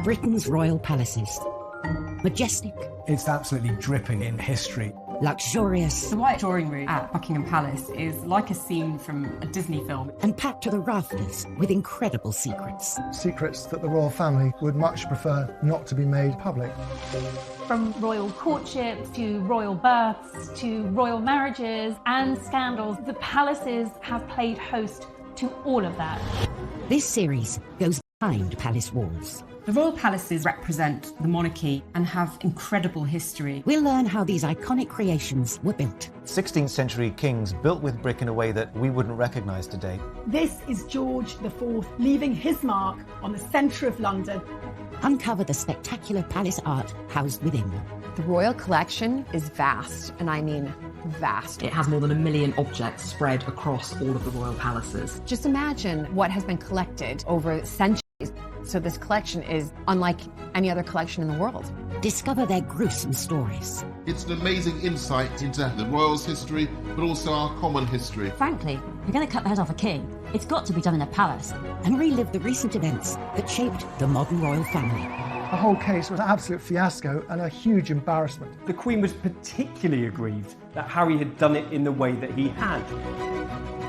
Britain's royal palaces. Majestic, It's absolutely dripping in history. luxurious, The White Drawing Room at Buckingham Palace is like a scene from a Disney film. and packed to the rafters with incredible secrets. Secrets that the royal family would much prefer not to be made public. From royal courtships to royal births to royal marriages and scandals, the palaces have played host to all of that. This series goes behind palace walls. The royal palaces represent the monarchy and have incredible history. We'll learn how these iconic creations were built. 16th century kings built with brick in a way that we wouldn't recognise today. This is George IV leaving his mark on the centre of London. Uncover the spectacular palace art housed within. The royal collection is vast, and I mean vast. It has more than 1 million objects spread across all of the royal palaces. Just imagine what has been collected over centuries. So this collection is unlike any other collection in the world. Discover their gruesome stories. It's an amazing insight into the royals' history, but also our common history. Frankly, if you're going to cut the head off a king, it's got to be done in a palace. And relive the recent events that shaped the modern royal family. The whole case was an absolute fiasco and a huge embarrassment. The Queen was particularly aggrieved that Harry had done it in the way that he had.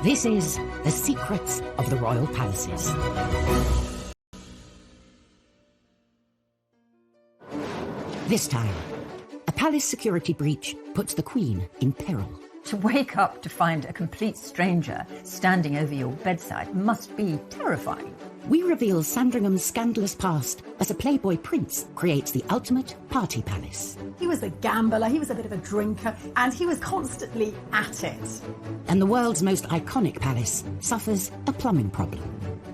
This is The Secrets of the Royal Palaces. This time, a palace security breach puts the Queen in peril. To wake up to find a complete stranger standing over your bedside must be terrifying. We reveal Sandringham's scandalous past as a playboy prince creates the ultimate party palace. He was a gambler, he was a bit of a drinker, and he was constantly at it. And the world's most iconic palace suffers a plumbing problem.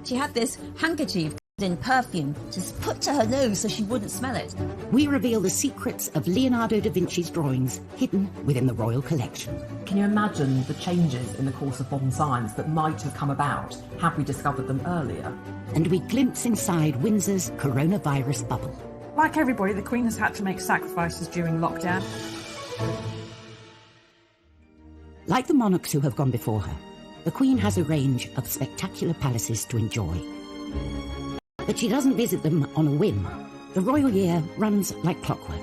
She had this handkerchief in perfume just put to her nose so she wouldn't smell it. We reveal the secrets of Leonardo da Vinci's drawings hidden within the royal collection. Can you imagine the changes in the course of modern science that might have come about had we discovered them earlier? And we glimpse inside Windsor's coronavirus bubble. Like everybody, the Queen has had to make sacrifices during lockdown. Like the monarchs who have gone before her, the Queen has a range of spectacular palaces to enjoy. But she doesn't visit them on a whim. The royal year runs like clockwork.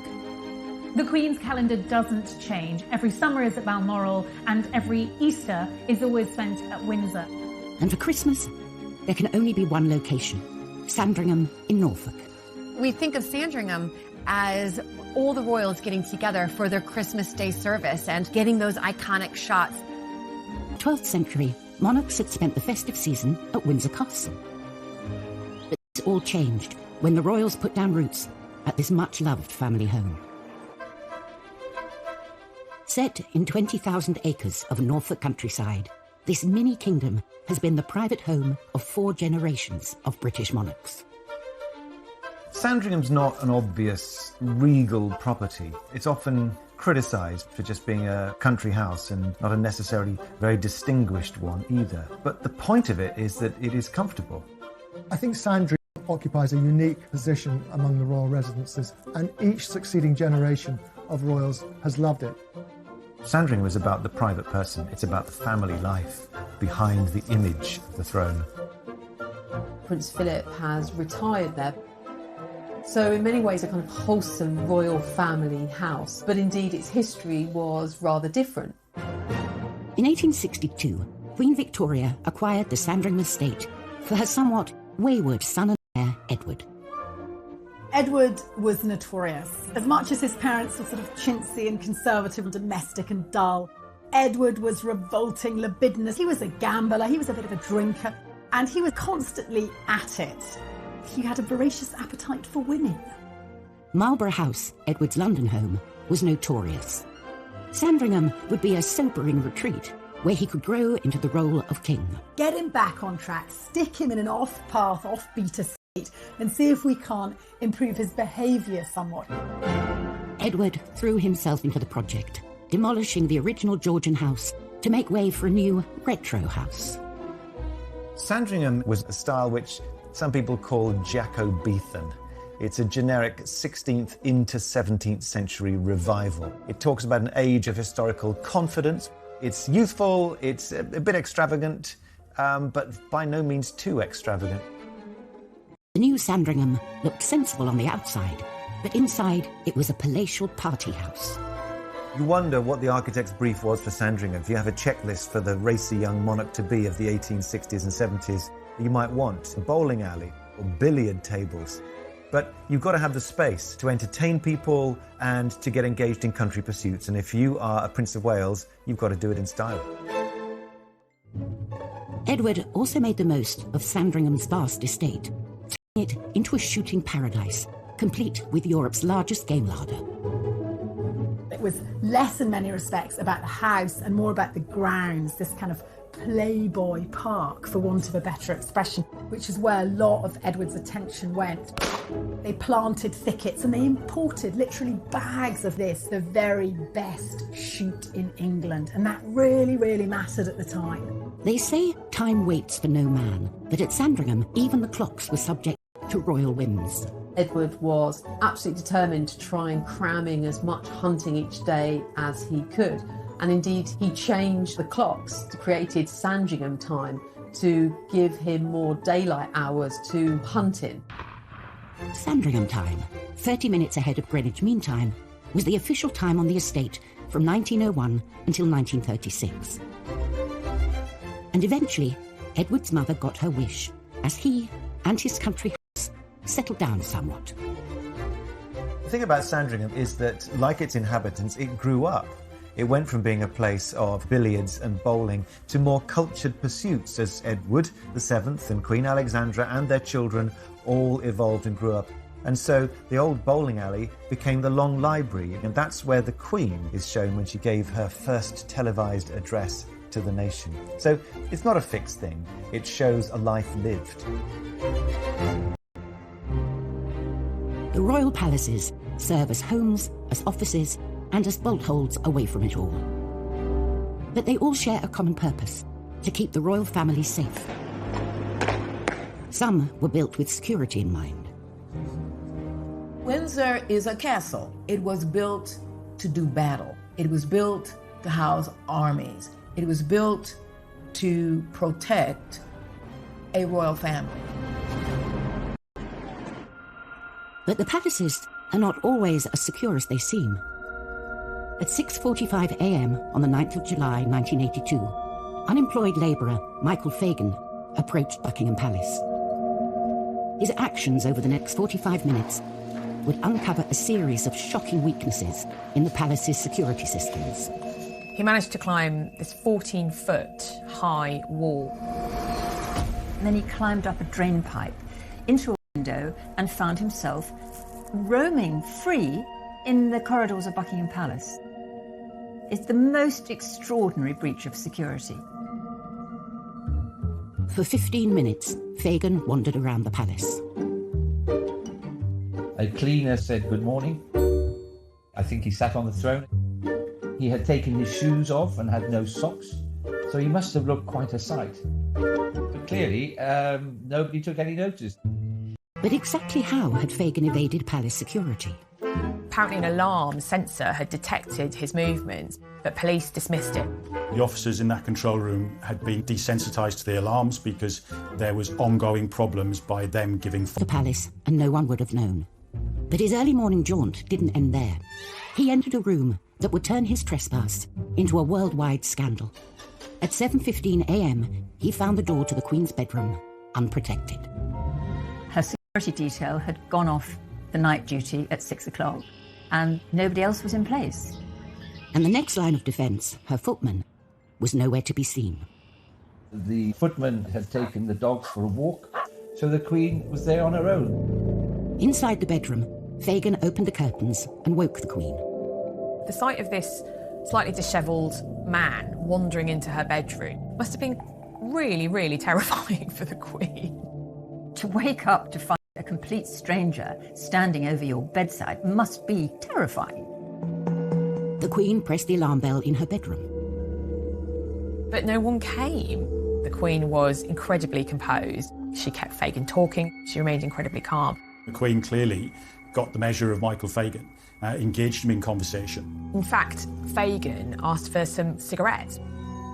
The Queen's calendar doesn't change. Every summer is at Balmoral and every Easter is always spent at Windsor. And for Christmas, there can only be one location, Sandringham in Norfolk. We think of Sandringham as all the royals getting together for their Christmas Day service and getting those iconic shots. 12th century, monarchs had spent the festive season at Windsor Castle. But this all changed when the royals put down roots at this much-loved family home. Set in 20,000 acres of Norfolk countryside, this mini-kingdom has been the private home of 4 generations of British monarchs. Sandringham's not an obvious regal property. It's often criticised for just being a country house and not a necessarily very distinguished one either. But the point of it is that it is comfortable. I think Sandringham occupies a unique position among the royal residences, and each succeeding generation of royals has loved it. Sandringham is about the private person. It's about the family life behind the image of the throne. Prince Philip has retired there. So in many ways a kind of wholesome royal family house, but indeed its history was rather different. In 1862, Queen Victoria acquired the Sandringham estate for her somewhat wayward son and heir, Edward. Edward was notorious. As much as his parents were sort of chintzy and conservative and domestic and dull, Edward was revolting, libidinous. He was a gambler, he was a bit of a drinker, and he was constantly at it. He had a voracious appetite for women. Marlborough House, Edward's London home, was notorious. Sandringham would be a sobering retreat where he could grow into the role of king. Get him back on track, stick him in an off-path, off-beat estate, and see if we can't improve his behaviour somewhat. Edward threw himself into the project, demolishing the original Georgian house to make way for a new retro house. Sandringham was a style which some people call Jacobean. It's a generic 16th into 17th century revival. It talks about an age of historical confidence. It's youthful, it's a bit extravagant, but by no means too extravagant. The new Sandringham looked sensible on the outside, but inside it was a palatial party house. You wonder what the architect's brief was for Sandringham. If you have a checklist for the racy young monarch-to-be of the 1860s and 70s, you might want a bowling alley or billiard tables. But you've got to have the space to entertain people and to get engaged in country pursuits. And if you are a Prince of Wales, you've got to do it in style. Edward also made the most of Sandringham's vast estate, turning it into a shooting paradise, complete with Europe's largest game larder. It was less in many respects about the house and more about the grounds, this kind of playboy park, for want of a better expression, which is where a lot of Edward's attention went. They planted thickets and they imported literally bags of this, the very best shoot in England, and that really, really mattered at the time. They say time waits for no man, but at Sandringham, even the clocks were subject to royal whims. Edward was absolutely determined to try and cram in as much hunting each day as he could. And indeed, he changed the clocks, created Sandringham time to give him more daylight hours to hunt in. Sandringham time, 30 minutes ahead of Greenwich Mean Time, was the official time on the estate from 1901 until 1936. And eventually, Edward's mother got her wish, as he and his country house settled down somewhat. The thing about Sandringham is that, like its inhabitants, it grew up. It went from being a place of billiards and bowling to more cultured pursuits as Edward VII and Queen Alexandra and their children all evolved and grew up. And so the old bowling alley became the Long Library, and that's where the Queen is shown when she gave her first televised address to the nation. So it's not a fixed thing, it shows a life lived. The royal palaces serve as homes, as offices, and as bolt holes away from it all. But they all share a common purpose: to keep the royal family safe. Some were built with security in mind. Windsor is a castle. It was built to do battle. It was built to house armies. It was built to protect a royal family. But the palaces are not always as secure as they seem. At 6:45 a.m. on the 9th of July 1982, unemployed labourer Michael Fagan approached Buckingham Palace. His actions over the next 45 minutes would uncover a series of shocking weaknesses in the palace's security systems. He managed to climb this 14-foot high wall. And then he climbed up a drain pipe into a window and found himself roaming free in the corridors of Buckingham Palace. It's the most extraordinary breach of security. For 15 minutes, Fagan wandered around the palace. A cleaner said good morning. I think he sat on the throne. He had taken his shoes off and had no socks, so he must have looked quite a sight. But clearly, nobody took any notice. But exactly how had Fagan evaded palace security? Apparently an alarm sensor had detected his movements, but police dismissed it. The officers in that control room had been desensitised to the alarms because there was ongoing problems by them giving the palace, and no one would have known. But his early morning jaunt didn't end there. He entered a room that would turn his trespass into a worldwide scandal. At 7:15 a.m, he found the door to the Queen's bedroom unprotected. Her security detail had gone off the night duty at 6 o'clock, and nobody else was in place. And the next line of defence, her footman, was nowhere to be seen. The footman had taken the dogs for a walk, so the Queen was there on her own. Inside the bedroom, Fagan opened the curtains and woke the Queen. The sight of this slightly dishevelled man wandering into her bedroom must have been really, really terrifying for the Queen. To wake up to find a complete stranger standing over your bedside must be terrifying. The Queen pressed the alarm bell in her bedroom. But no one came. The Queen was incredibly composed. She kept Fagan talking. She remained incredibly calm. The Queen clearly got the measure of Michael Fagan, engaged him in conversation. In fact, Fagan asked for some cigarettes.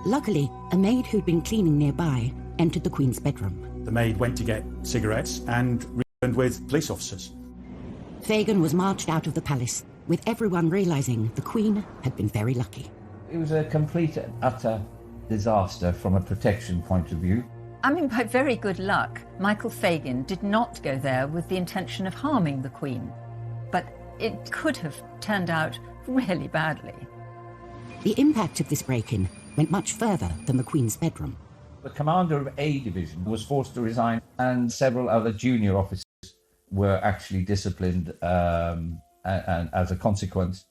Luckily, a maid who'd been cleaning nearby entered the Queen's bedroom. The maid went to get cigarettes and and with police officers. Fagin was marched out of the palace, with everyone realising the Queen had been very lucky. It was a complete and utter disaster from a protection point of view. I mean, by very good luck, Michael Fagin did not go there with the intention of harming the Queen. But it could have turned out really badly. The impact of this break-in went much further than the Queen's bedroom. The commander of A Division was forced to resign, and several other junior officers were actually disciplined and as a consequence.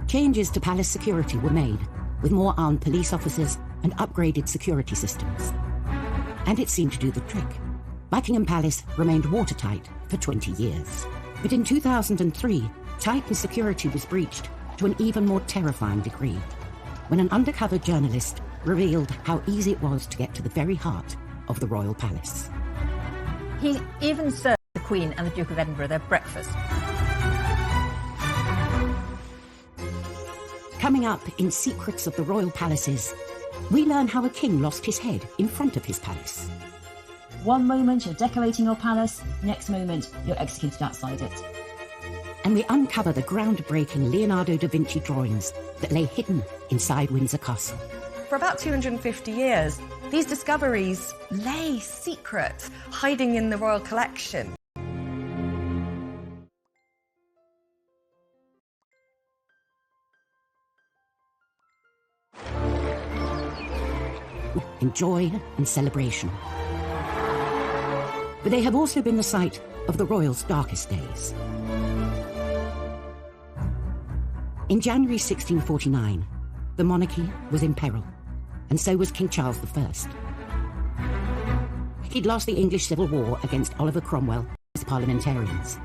Changes to palace security were made, with more armed police officers and upgraded security systems. And it seemed to do the trick. Buckingham Palace remained watertight for 20 years. But in 2003, tightened security was breached to an even more terrifying degree, when an undercover journalist revealed how easy it was to get to the very heart of the royal palace. He even served the Queen and the Duke of Edinburgh their breakfast. Coming up in Secrets of the Royal Palaces, we learn how a king lost his head in front of his palace. One moment you're decorating your palace, next moment you're executed outside it. And we uncover the groundbreaking Leonardo da Vinci drawings that lay hidden inside Windsor Castle. For about 250 years, these discoveries lay secret, hiding in the royal collection. In joy and celebration. But they have also been the site of the royals' darkest days. In January 1649, the monarchy was in peril, and so was King Charles I. He'd lost the English Civil War against Oliver Cromwell and his parliamentarians,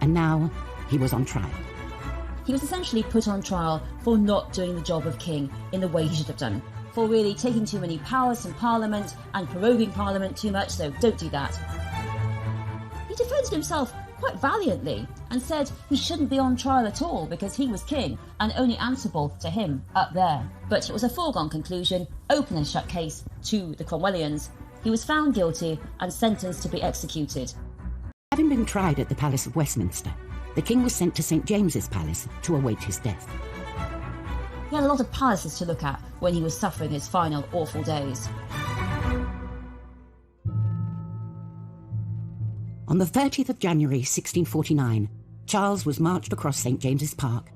and now he was on trial. He was essentially put on trial for not doing the job of king in the way he should have done, for really taking too many powers from Parliament and proroguing Parliament too much, so don't do that. He defended himself quite valiantly and said he shouldn't be on trial at all because he was king and only answerable to him up there. But it was a foregone conclusion, open and shut case to the Cromwellians. He was found guilty and sentenced to be executed. Having been tried at the Palace of Westminster, the king was sent to St James's Palace to await his death. He had a lot of palaces to look at when he was suffering his final awful days. On the 30th of January 1649, Charles was marched across St James's Park,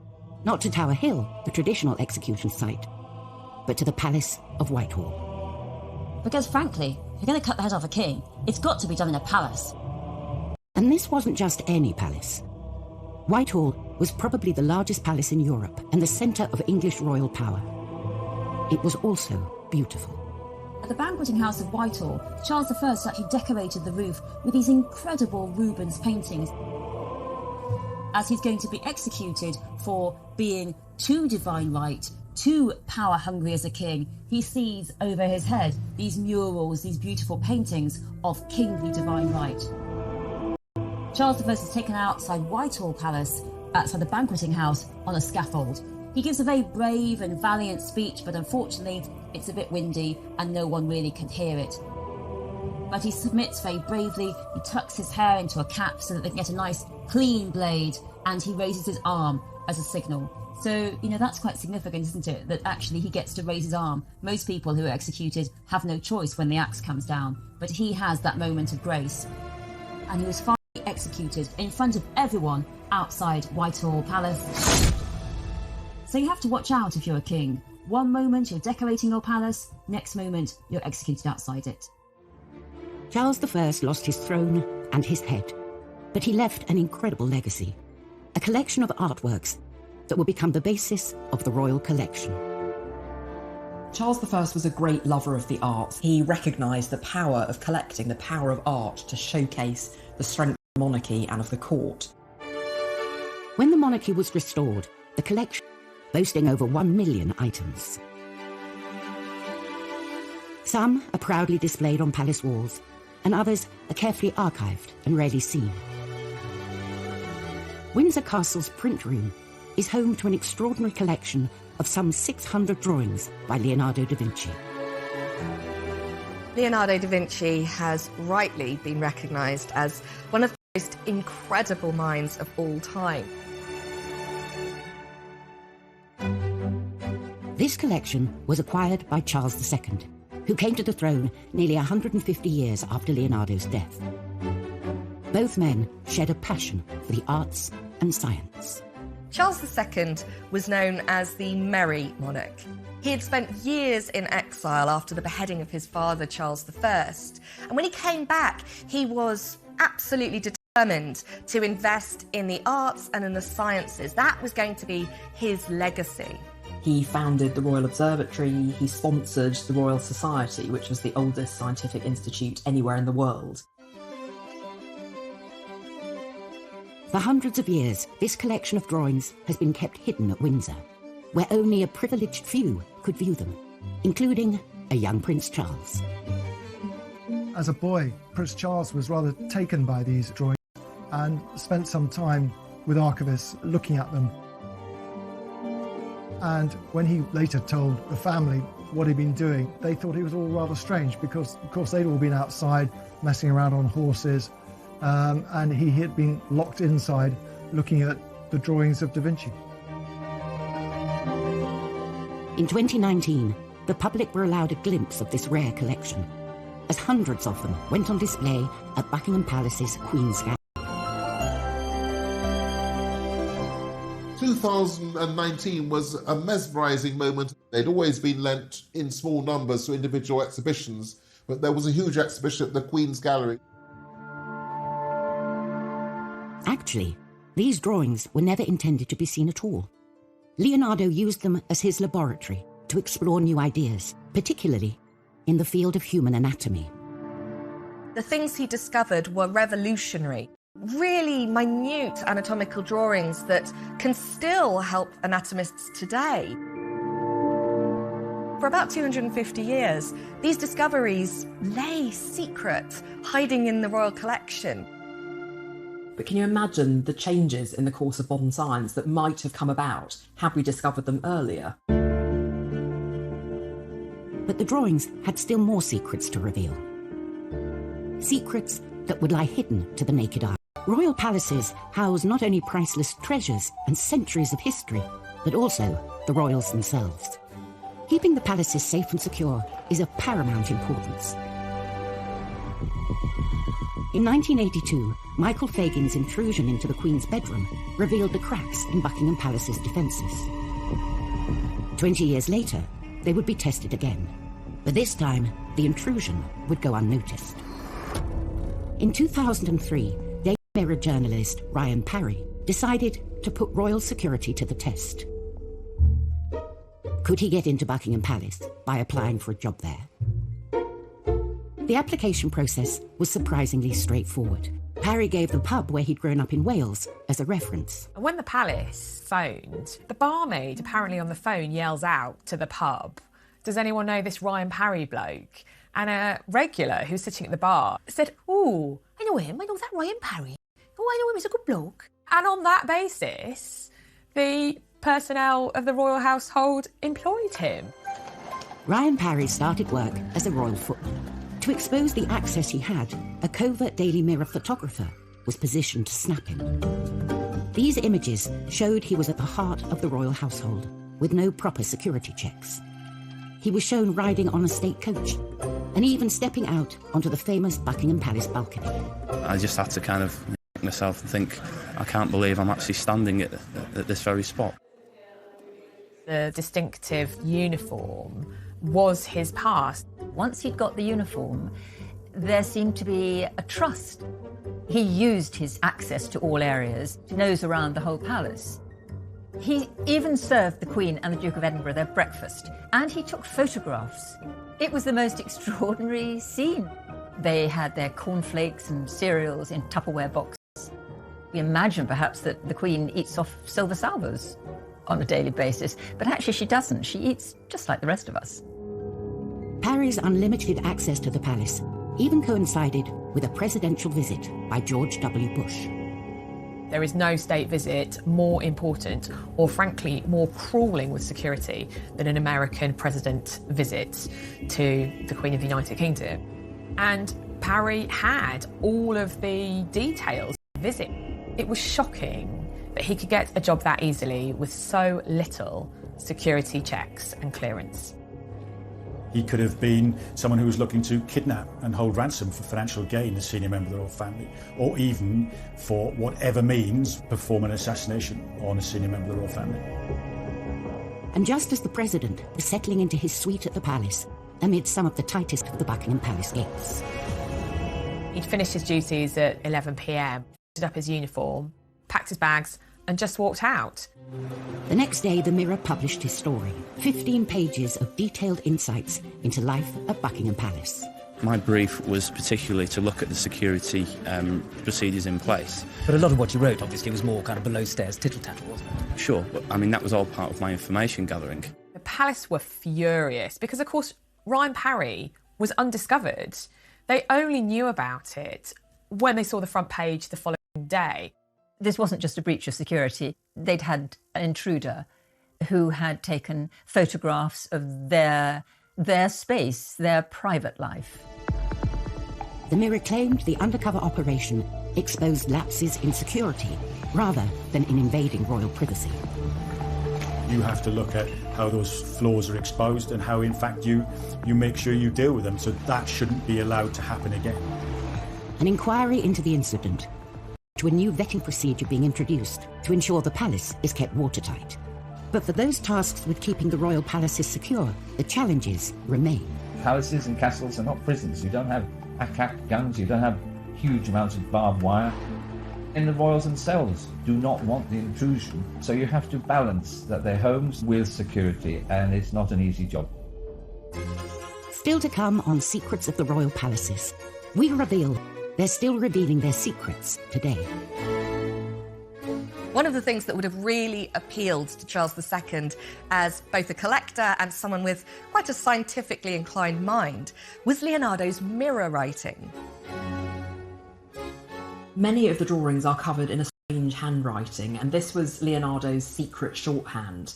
not to Tower Hill, the traditional execution site, but to the Palace of Whitehall. Because frankly, if you're going to cut the head off a king, it's got to be done in a palace. And this wasn't just any palace. Whitehall was probably the largest palace in Europe and the centre of English royal power. It was also beautiful. At the banqueting house of Whitehall, Charles I actually decorated the roof with these incredible Rubens paintings. As he's going to be executed for being too divine right, too power hungry as a king, he sees over his head these murals, these beautiful paintings of kingly divine right. Charles I is taken outside Whitehall Palace, outside the banqueting house, on a scaffold. He gives a very brave and valiant speech, but unfortunately it's a bit windy and no one really can hear it. But he submits very bravely, he tucks his hair into a cap so that they can get a nice clean blade, and he raises his arm as a signal. So, that's quite significant, isn't it? That actually he gets to raise his arm. Most people who are executed have no choice when the axe comes down, but he has that moment of grace. And he was finally executed in front of everyone outside Whitehall Palace. So you have to watch out if you're a king. One moment you're decorating your palace, next moment you're executed outside it. Charles I lost his throne and his head, but he left an incredible legacy, a collection of artworks that will become the basis of the royal collection. Charles I was a great lover of the arts. He recognised the power of collecting, the power of art to showcase the strength of the monarchy and of the court. When the monarchy was restored, the collection boasting over 1 million items. Some are proudly displayed on palace walls, and others are carefully archived and rarely seen. Windsor Castle's print room is home to an extraordinary collection of some 600 drawings by Leonardo da Vinci. Leonardo da Vinci has rightly been recognised as one of most incredible minds of all time. This collection was acquired by Charles II, who came to the throne nearly 150 years after Leonardo's death. Both men shared a passion for the arts and science. Charles II was known as the Merry Monarch. He had spent years in exile after the beheading of his father, Charles I. And when he came back, he was absolutely determined to invest in the arts and in the sciences. That was going to be his legacy. He founded the Royal Observatory, he sponsored the Royal Society, which was the oldest scientific institute anywhere in the world. For hundreds of years, this collection of drawings has been kept hidden at Windsor, where only a privileged few could view them, including a young Prince Charles. As a boy, Prince Charles was rather taken by these drawings and spent some time with archivists looking at them. And when he later told the family what he'd been doing, they thought it was all rather strange because, of course, they'd all been outside messing around on horses, and he had been locked inside looking at the drawings of Da Vinci. In 2019, the public were allowed a glimpse of this rare collection, as hundreds of them went on display at Buckingham Palace's Queen's Gallery. 2019 was a mesmerising moment. They'd always been lent in small numbers to individual exhibitions, but there was a huge exhibition at the Queen's Gallery. Actually, these drawings were never intended to be seen at all. Leonardo used them as his laboratory to explore new ideas, particularly in the field of human anatomy. The things he discovered were revolutionary. Really minute anatomical drawings that can still help anatomists today. For about 250 years, these discoveries lay secret, hiding in the royal collection. But can you imagine the changes in the course of modern science that might have come about had we discovered them earlier? But the drawings had still more secrets to reveal. Secrets that would lie hidden to the naked eye. Royal palaces house not only priceless treasures and centuries of history, but also the royals themselves. Keeping the palaces safe and secure is of paramount importance. In 1982, Michael Fagin's intrusion into the Queen's bedroom revealed the cracks in Buckingham Palace's defences. 20 years later, they would be tested again, but this time the intrusion would go unnoticed. In 2003, Daily Mirror journalist Ryan Parry decided to put royal security to the test. Could he get into Buckingham Palace by applying for a job there? The application process was surprisingly straightforward. Parry gave the pub where he'd grown up in Wales as a reference. When the palace phoned, the barmaid apparently on the phone yells out to the pub, "Does anyone know this Ryan Parry bloke?" And a regular who's sitting at the bar said, "Oh, I know him, I know that Ryan Parry. Oh, I know him, he's a good bloke." And on that basis, the personnel of the royal household employed him. Ryan Parry started work as a royal footman. To expose the access he had, a covert Daily Mirror photographer was positioned to snap him. These images showed he was at the heart of the royal household, with no proper security checks. He was shown riding on a state coach, and even stepping out onto the famous Buckingham Palace balcony. I just had to kind of make myself and think, I can't believe I'm actually standing at this very spot. The distinctive uniform was his past. Once he'd got the uniform, there seemed to be a trust. He used his access to all areas to nose around the whole palace. He even served the Queen and the Duke of Edinburgh their breakfast, and he took photographs. It was the most extraordinary scene. They had their cornflakes and cereals in Tupperware boxes. We imagine perhaps that the Queen eats off silver salvers on a daily basis, but actually she doesn't. She eats just like the rest of us. Parry's unlimited access to the palace even coincided with a presidential visit by George W. Bush. There is no state visit more important or, frankly, more crawling with security than an American president visit to the Queen of the United Kingdom. And Parry had all of the details. visit. It was shocking that he could get a job that easily with so little security checks and clearance. He could have been someone who was looking to kidnap and hold ransom for financial gain, a senior member of the royal family, or even, for whatever means, perform an assassination on a senior member of the royal family. And just as the president was settling into his suite at the palace, amid some of the tightest of the Buckingham Palace gates. He'd finished his duties at 11 p.m, put up his uniform, packed his bags, and just walked out. The next day, the Mirror published his story, 15 pages of detailed insights into life at Buckingham Palace. My brief was particularly to look at the security procedures in place. But a lot of what you wrote, obviously, was more kind of below-stairs tittle-tattle, wasn't it? Sure, but I mean, that was all part of my information gathering. The palace were furious because, of course, Ryan Parry was undiscovered. They only knew about it when they saw the front page the following day. This wasn't just a breach of security. They'd had an intruder who had taken photographs of their space, their private life. The Mirror claimed the undercover operation exposed lapses in security rather than in invading royal privacy. You have to look at how those flaws are exposed and how, in fact, you make sure you deal with them. So that shouldn't be allowed to happen again. An inquiry into the incident, to a new vetting procedure being introduced to ensure the palace is kept watertight. But for those tasked with keeping the royal palaces secure, the challenges remain. Palaces and castles are not prisons. You don't have ack-ack guns, you don't have huge amounts of barbed wire. And the royals themselves do not want the intrusion, so you have to balance that their homes with security, and it's not an easy job. Still to come on Secrets of the Royal Palaces, we reveal they're still revealing their secrets today. One of the things that would have really appealed to Charles II as both a collector and someone with quite a scientifically inclined mind was Leonardo's mirror writing. Many of the drawings are covered in a strange handwriting, and this was Leonardo's secret shorthand.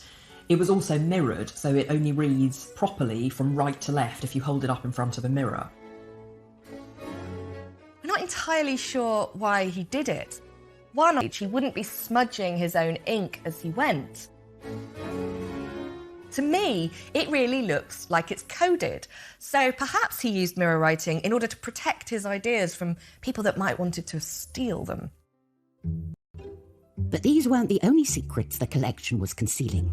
It was also mirrored, so it only reads properly from right to left if you hold it up in front of a mirror. We're not entirely sure why he did it. One, he wouldn't be smudging his own ink as he went. To me, it really looks like it's coded. So perhaps he used mirror writing in order to protect his ideas from people that might wanted to steal them. But these weren't the only secrets the collection was concealing.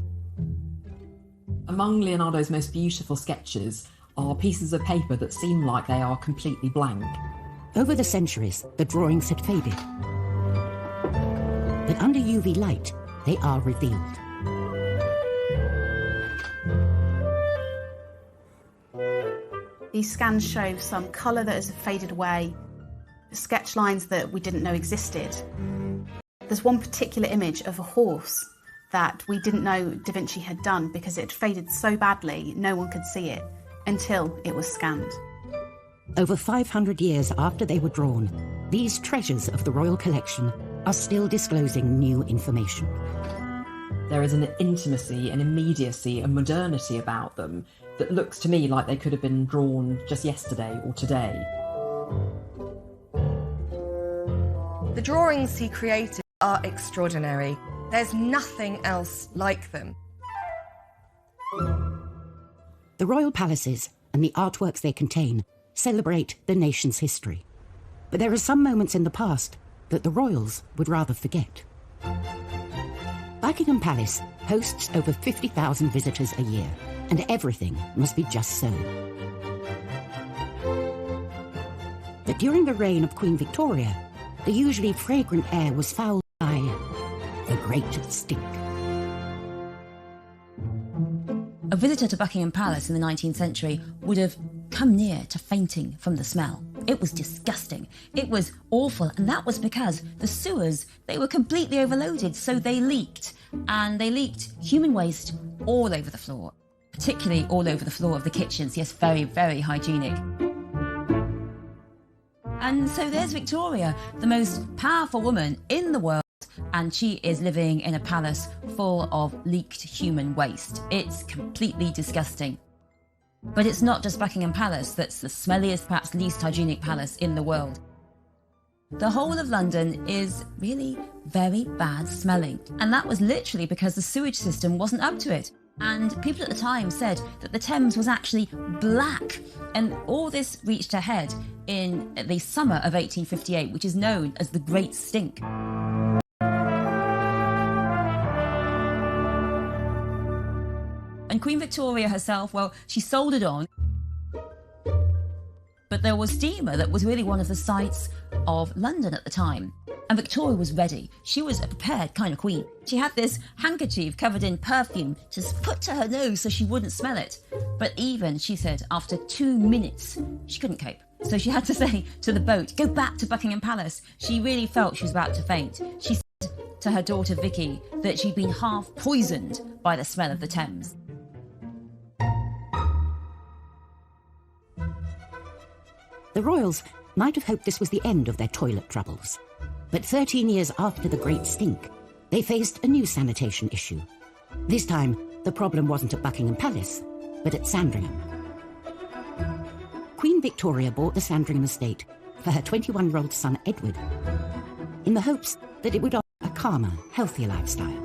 Among Leonardo's most beautiful sketches are pieces of paper that seem like they are completely blank. Over the centuries, the drawings had faded. But under UV light, they are revealed. These scans show some colour that has faded away, sketch lines that we didn't know existed. There's one particular image of a horse that we didn't know Da Vinci had done because it faded so badly no one could see it until it was scanned. Over 500 years after they were drawn, these treasures of the royal collection are still disclosing new information. There is an intimacy, an immediacy, a modernity about them that looks to me like they could have been drawn just yesterday or today. The drawings he created are extraordinary. There's nothing else like them. The royal palaces and the artworks they contain celebrate the nation's history. But there are some moments in the past that the royals would rather forget. Buckingham Palace hosts over 50,000 visitors a year, and everything must be just so. But during the reign of Queen Victoria, the usually fragrant air was fouled by the Great Stink. A visitor to Buckingham Palace in the 19th century would have come near to fainting from the smell. It was disgusting. It was awful, and that was because the sewers, they were completely overloaded, so they leaked. And they leaked human waste all over the floor, particularly all over the floor of the kitchens. Yes, very, very hygienic. And so there's Victoria, the most powerful woman in the world, and she is living in a palace full of leaked human waste. It's completely disgusting. But it's not just Buckingham Palace that's the smelliest, perhaps least hygienic palace in the world. The whole of London is really very bad smelling. And that was literally because the sewage system wasn't up to it. And people at the time said that the Thames was actually black. And all this reached a head in the summer of 1858, which is known as the Great Stink. And Queen Victoria herself, well, she soldiered on. But there was steamer that was really one of the sights of London at the time. And Victoria was ready. She was a prepared kind of queen. She had this handkerchief covered in perfume to put to her nose so she wouldn't smell it. But even, she said, after 2 minutes, she couldn't cope. So she had to say to the boat, go back to Buckingham Palace. She really felt she was about to faint. She said to her daughter Vicky that she'd been half poisoned by the smell of the Thames. The royals might have hoped this was the end of their toilet troubles. But 13 years after the Great Stink, they faced a new sanitation issue. This time, the problem wasn't at Buckingham Palace, but at Sandringham. Queen Victoria bought the Sandringham estate for her 21-year-old son Edward, in the hopes that it would offer a calmer, healthier lifestyle.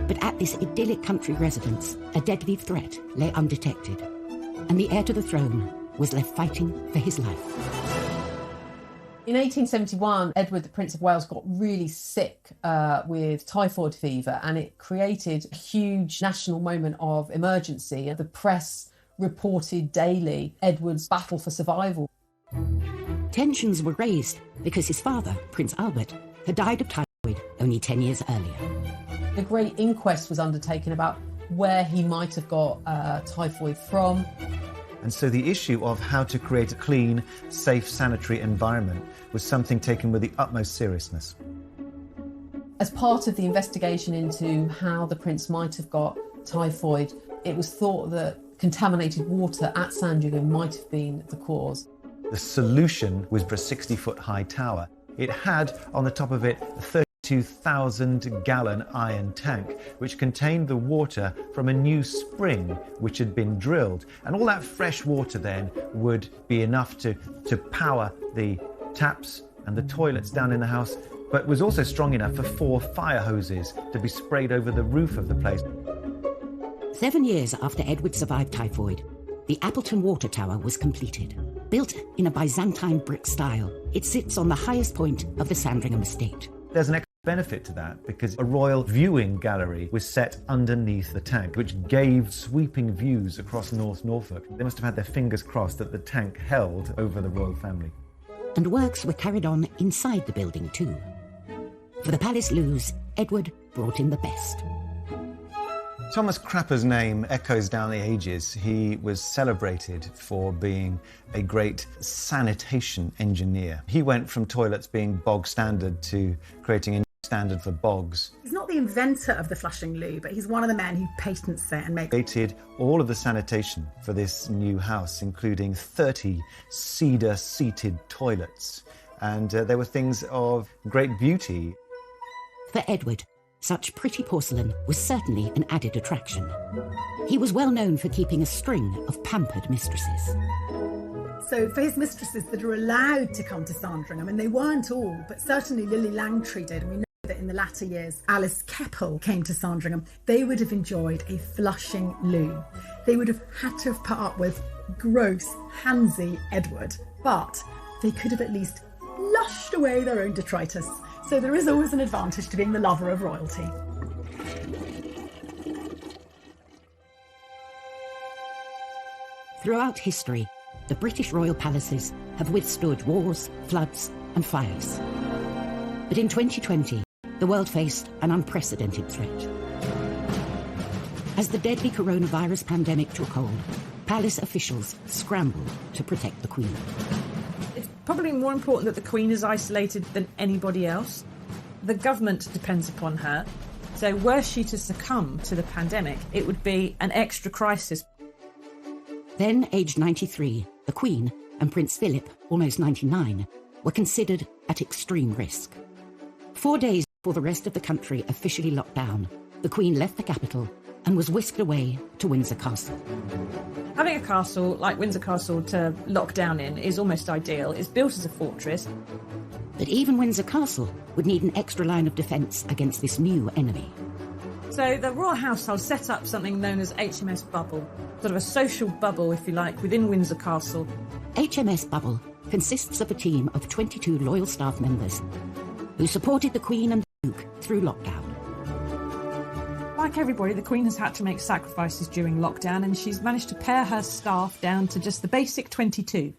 But at this idyllic country residence, a deadly threat lay undetected, and the heir to the throne was left fighting for his life. In 1871, Edward, the Prince of Wales, got really sick with typhoid fever, and it created a huge national moment of emergency. The press reported daily Edward's battle for survival. Tensions were raised because his father, Prince Albert, had died of typhoid only 10 years earlier. A great inquest was undertaken about where he might have got typhoid from. And so the issue of how to create a clean, safe, sanitary environment was something taken with the utmost seriousness. As part of the investigation into how the prince might have got typhoid, it was thought that contaminated water at Sandringham might have been the cause. The solution was for a 60-foot high tower. It had on the top of it a 32,000-gallon iron tank, which contained the water from a new spring which had been drilled. And all that fresh water then would be enough to power the taps and the toilets down in the house, but was also strong enough for 4 fire hoses to be sprayed over the roof of the place. 7 years after Edward survived typhoid, the Appleton Water Tower was completed. Built in a Byzantine brick style, it sits on the highest point of the Sandringham estate. There's an extra benefit to that because a royal viewing gallery was set underneath the tank, which gave sweeping views across North Norfolk. They must have had their fingers crossed that the tank held over the royal family. And works were carried on inside the building too. For the palace loos, Edward brought in the best. Thomas Crapper's name echoes down the ages. He was celebrated for being a great sanitation engineer. He went from toilets being bog standard to creating a new standard for bogs. He's not the inventor of the flushing loo, but he's one of the men who patents it and makes... Created all of the sanitation for this new house, including 30 cedar-seated toilets. And there were things of great beauty. For Edward, such pretty porcelain was certainly an added attraction. He was well known for keeping a string of pampered mistresses. So for his mistresses that are allowed to come to Sandringham, and they weren't all, but certainly Lily Langtry did, and we know that in the latter years Alice Keppel came to Sandringham, they would have enjoyed a flushing loo. They would have had to have put up with gross, handsy Edward, but they could have at least lushed away their own detritus. So there is always an advantage to being the lover of royalty. Throughout history, the British royal palaces have withstood wars, floods, and fires. But in 2020, the world faced an unprecedented threat. As the deadly coronavirus pandemic took hold, palace officials scrambled to protect the Queen. It's probably more important that the Queen is isolated than anybody else. The government depends upon her. So were she to succumb to the pandemic, it would be an extra crisis. Then, aged 93, the Queen and Prince Philip, almost 99, were considered at extreme risk. 4 days before the rest of the country officially locked down, the Queen left the capital and was whisked away to Windsor Castle. Having a castle like Windsor Castle to lock down in is almost ideal. It's built as a fortress. But even Windsor Castle would need an extra line of defence against this new enemy. So the royal household set up something known as HMS Bubble, sort of a social bubble, if you like, within Windsor Castle. HMS Bubble consists of a team of 22 loyal staff members who supported the Queen and the Duke through lockdown. Like everybody, the Queen has had to make sacrifices during lockdown, and she's managed to pare her staff down to just the basic 22.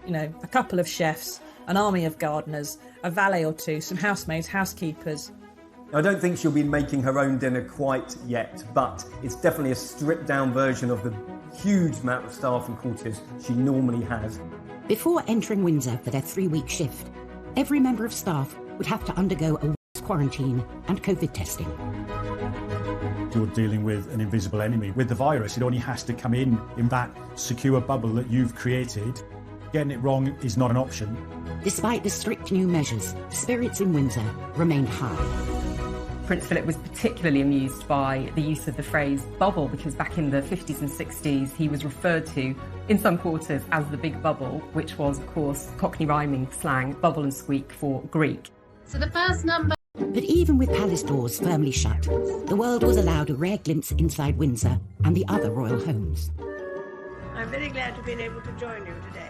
You know, a couple of chefs, an army of gardeners, a valet or two, some housemaids, housekeepers. I don't think she'll be making her own dinner quite yet, but it's definitely a stripped-down version of the huge amount of staff and courtiers she normally has. Before entering Windsor for their 3-week shift, every member of staff would have to undergo a week's quarantine and COVID testing. You're dealing with an invisible enemy. With the virus, it only has to come in that secure bubble that you've created. Getting it wrong is not an option. Despite the strict new measures, spirits in Windsor remained high. Prince Philip was particularly amused by the use of the phrase bubble, because back in the 50s and 60s he was referred to in some quarters as the big bubble, which was, of course, Cockney rhyming slang, bubble and squeak for Greek. So the first number... But even with palace doors firmly shut, the world was allowed a rare glimpse inside Windsor and the other royal homes. I'm very glad to have been able to join you today.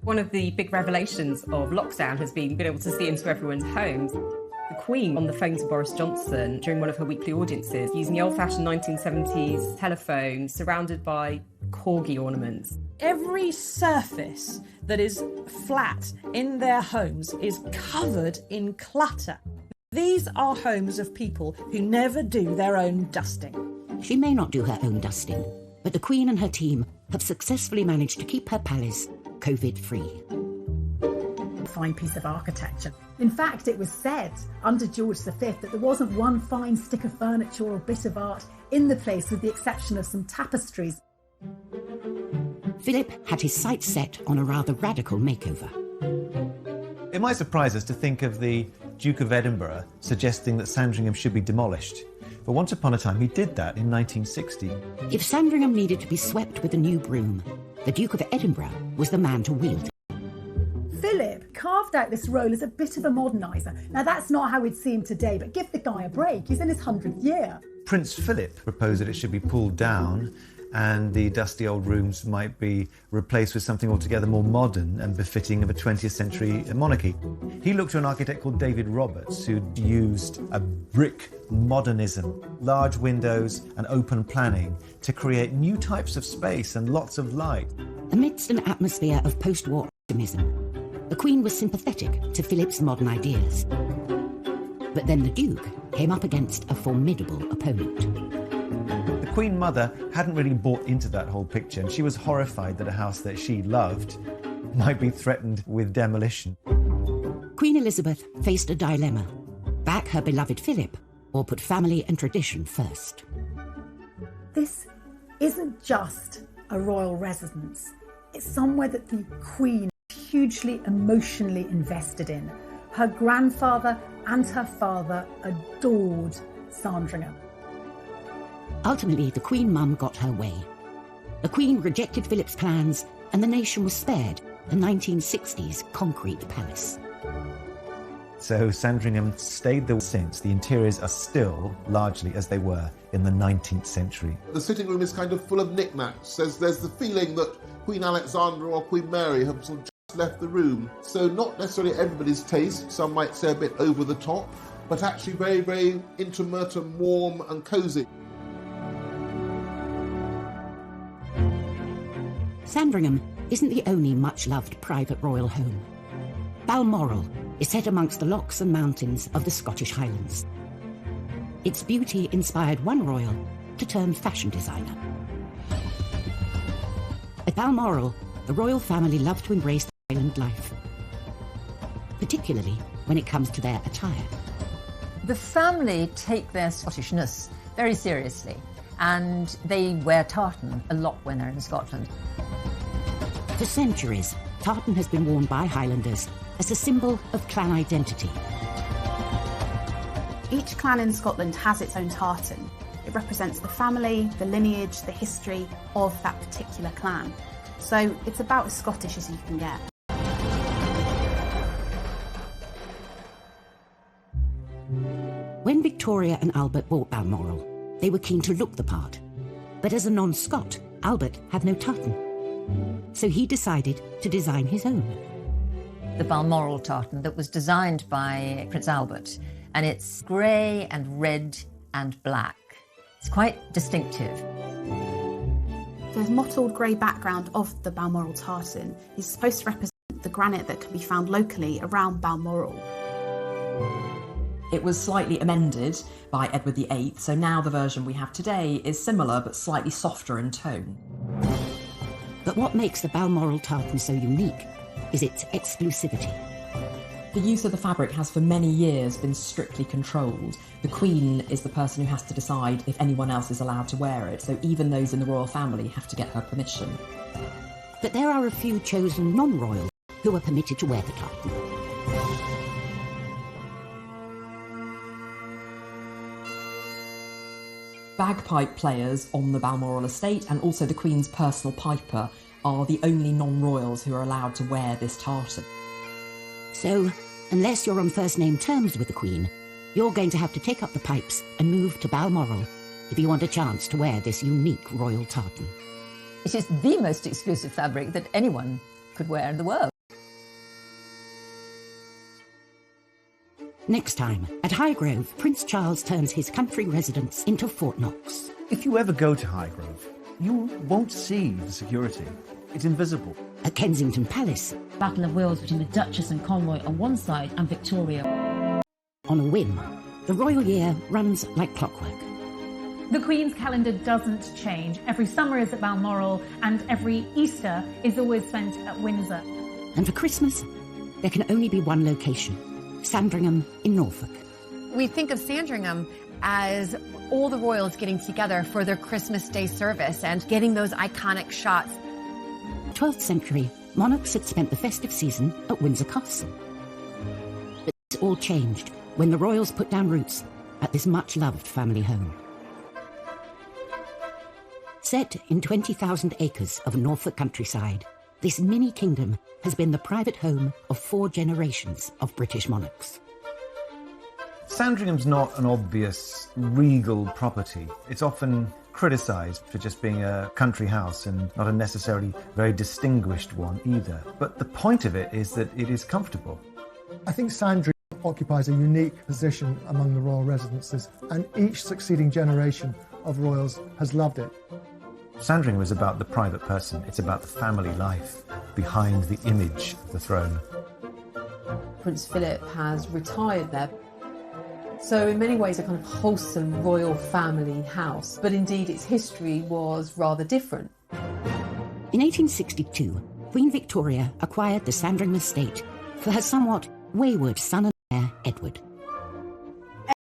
One of the big revelations of lockdown has been being able to see into everyone's homes. The Queen on the phone to Boris Johnson during one of her weekly audiences, using the old-fashioned 1970s telephone surrounded by corgi ornaments. Every surface that is flat in their homes is covered in clutter. These are homes of people who never do their own dusting. She may not do her own dusting, but the Queen and her team have successfully managed to keep her palace COVID-free. Fine piece of architecture. In fact, it was said under George V that there wasn't one fine stick of furniture or bit of art in the place, with the exception of some tapestries. Philip had his sights set on a rather radical makeover. It might surprise us to think of the Duke of Edinburgh suggesting that Sandringham should be demolished. But once upon a time he did that in 1960. If Sandringham needed to be swept with a new broom, the Duke of Edinburgh was the man to wield it. Philip carved out this role as a bit of a moderniser. Now, that's not how we'd see him today, but give the guy a break. He's in his 100th year. Prince Philip proposed that it should be pulled down and the dusty old rooms might be replaced with something altogether more modern and befitting of a 20th century monarchy. He looked to an architect called David Roberts, who'd used a brick modernism, large windows and open planning to create new types of space and lots of light. Amidst an atmosphere of post-war optimism, the Queen was sympathetic to Philip's modern ideas. But then the Duke came up against a formidable opponent. The Queen Mother hadn't really bought into that whole picture, and she was horrified that a house that she loved might be threatened with demolition. Queen Elizabeth faced a dilemma: back her beloved Philip or put family and tradition first. This isn't just a royal residence. It's somewhere that the Queen hugely emotionally invested in. Her grandfather and her father adored Sandringham. Ultimately, the Queen Mum got her way. The Queen rejected Philip's plans, and the nation was spared the 1960s concrete palace. So Sandringham stayed there since. The interiors are still largely as they were in the 19th century. The sitting room is kind of full of knickknacks. There's the feeling that Queen Alexandra or Queen Mary have sort of just left the room. So not necessarily everybody's taste, some might say a bit over the top, but actually very, very intimate and warm and cosy. Sandringham isn't the only much-loved private royal home. Balmoral is set amongst the lochs and mountains of the Scottish Highlands. Its beauty inspired one royal to turn fashion designer. At Balmoral, the royal family loved to embrace the Highland life, particularly when it comes to their attire. The family take their Scottishness very seriously, and they wear tartan a lot when they're in Scotland. For centuries, tartan has been worn by Highlanders as a symbol of clan identity. Each clan in Scotland has its own tartan. It represents the family, the lineage, the history of that particular clan. So it's about as Scottish as you can get. When Victoria and Albert bought Balmoral, they were keen to look the part. But as a non-Scot, Albert had no tartan. So he decided to design his own. The Balmoral tartan that was designed by Prince Albert, and it's grey and red and black. It's quite distinctive. The mottled grey background of the Balmoral tartan is supposed to represent the granite that can be found locally around Balmoral. It was slightly amended by Edward VIII, so now the version we have today is similar but slightly softer in tone. But what makes the Balmoral tartan so unique is its exclusivity. The use of the fabric has for many years been strictly controlled. The Queen is the person who has to decide if anyone else is allowed to wear it, so even those in the royal family have to get her permission. But there are a few chosen non-royals who are permitted to wear the tartan. Bagpipe players on the Balmoral estate and also the Queen's personal piper are the only non-royals who are allowed to wear this tartan. So, unless you're on first-name terms with the Queen, you're going to have to take up the pipes and move to Balmoral if you want a chance to wear this unique royal tartan. It is the most exclusive fabric that anyone could wear in the world. Next time, at Highgrove, Prince Charles turns his country residence into Fort Knox. If you ever go to Highgrove, you won't see the security. It's invisible. At Kensington Palace, Battle of Wills between the Duchess and Conroy on one side and Victoria. On a whim, the royal year runs like clockwork. The Queen's calendar doesn't change. Every summer is at Balmoral and every Easter is always spent at Windsor. And for Christmas, there can only be one location, Sandringham in Norfolk. We think of Sandringham as all the royals getting together for their Christmas Day service and getting those iconic shots. 12th century, monarchs had spent the festive season at Windsor Castle. But this all changed when the royals put down roots at this much-loved family home. Set in 20,000 acres of Norfolk countryside, this mini-kingdom has been the private home of 4 generations of British monarchs. Sandringham's not an obvious regal property. It's often criticised for just being a country house and not a necessarily very distinguished one either. But the point of it is that it is comfortable. I think Sandringham occupies a unique position among the royal residences, and each succeeding generation of royals has loved it. Sandringham is about the private person. It's about the family life behind the image of the throne. Prince Philip has retired there. So in many ways a kind of wholesome royal family house, but indeed its history was rather different. In 1862, Queen Victoria acquired the Sandringham estate for her somewhat wayward son and heir, Edward.